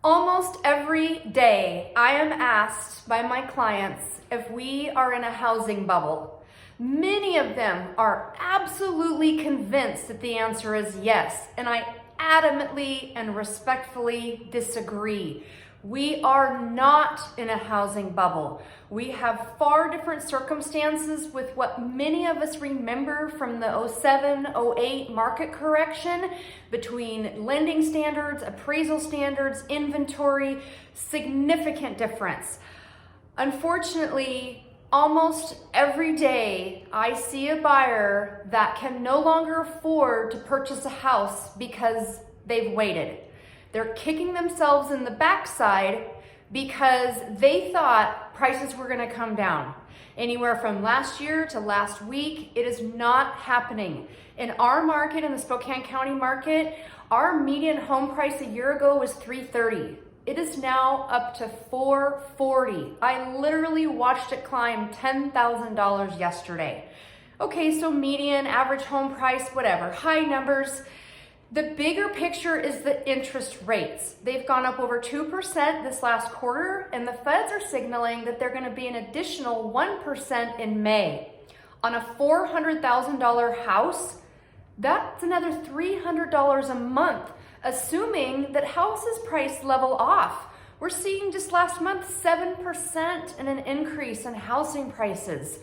Almost every day, I am asked by my clients if we are in a housing bubble. Many of them are absolutely convinced that the answer is yes, and I adamantly and respectfully disagree. We are not in a housing bubble. We have far different circumstances with what many of us remember from the 07, 08 market correction between lending standards, appraisal standards, inventory, significant difference. Unfortunately, almost every day I see a buyer that can no longer afford to purchase a house because they've waited. They're kicking themselves in the backside because they thought prices were going to come down. Anywhere from last year to last week, it is not happening. In our market, in the Spokane County market, our median home price a year ago was $330. It is now up to $440. I literally watched it climb $10,000 yesterday. Okay, so median, average home price, whatever, high numbers. The bigger picture is the interest rates. They've gone up over 2% this last quarter, and the feds are signaling that they're going to be an additional 1% in May. On a $400,000 house, that's another $300 a month, assuming that houses price level off. We're seeing just last month 7% in an increase in housing prices.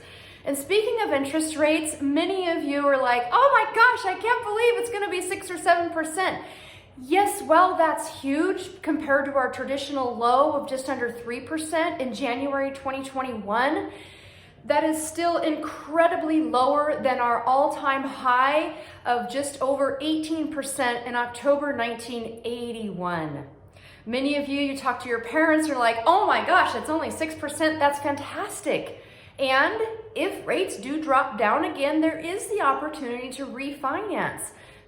And speaking of interest rates, many of you are like, oh my gosh, I can't believe it's gonna be 6 or 7%. Yes, well, that's huge compared to our traditional low of just under 3% in January 2021. That is still incredibly lower than our all-time high of just over 18% in October 1981. Many of you talk to your parents, are like, oh my gosh, it's only 6%, that's fantastic. And if rates do drop down again, there is the opportunity to refinance.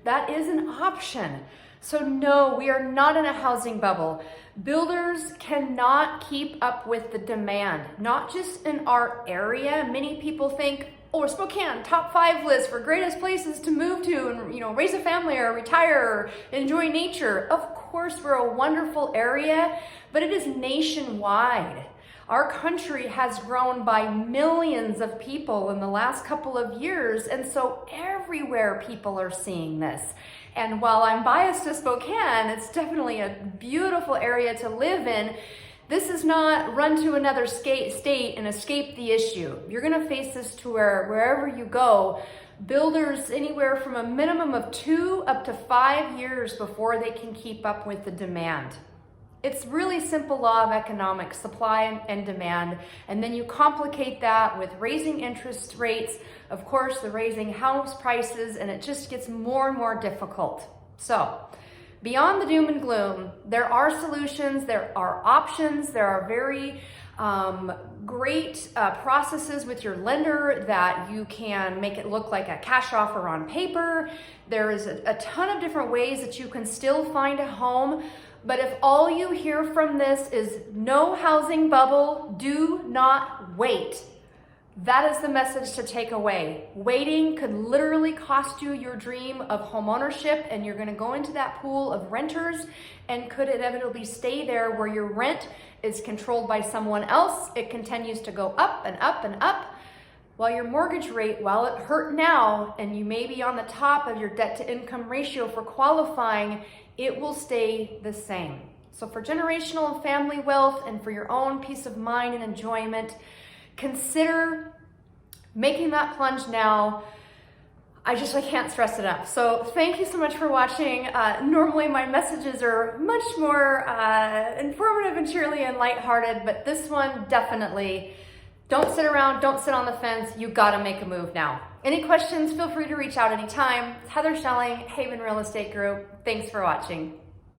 That is an option. So no, we are not in a housing bubble. Builders cannot keep up with the demand, not just in our area. Many people think, oh, Spokane, top 5 list for greatest places to move to and raise a family or retire or enjoy nature. Of course, we're a wonderful area, but it is nationwide. Our country has grown by millions of people in the last couple of years, and so everywhere people are seeing this. And while I'm biased to Spokane, it's definitely a beautiful area to live in. This is not run to another state and escape the issue. You're gonna face this to wherever you go. Builders anywhere from a minimum of 2 up to 5 years before they can keep up with the demand. It's really simple law of economics, supply and demand, and then you complicate that with raising interest rates, of course, the raising house prices, and it just gets more and more difficult. So, beyond the doom and gloom, there are solutions, there are options, there are very great processes with your lender that you can make it look like a cash offer on paper. There is a ton of different ways that you can still find a home. But if all you hear from this is no housing bubble, do not wait. That is the message to take away. Waiting could literally cost you your dream of home ownership, and you're gonna go into that pool of renters and could inevitably stay there where your rent is controlled by someone else. It continues to go up and up and up, while your mortgage rate, while it hurt now, and you may be on the top of your debt to income ratio for qualifying, it will stay the same. So for generational and family wealth and for your own peace of mind and enjoyment, consider making that plunge now. I can't stress it enough. So thank you so much for watching. Normally my messages are much more informative and cheerly and lighthearted, but this one definitely, don't sit around, don't sit on the fence. You gotta make a move now. Any questions, feel free to reach out anytime. It's Heather Schelling, Haven Real Estate Group. Thanks for watching.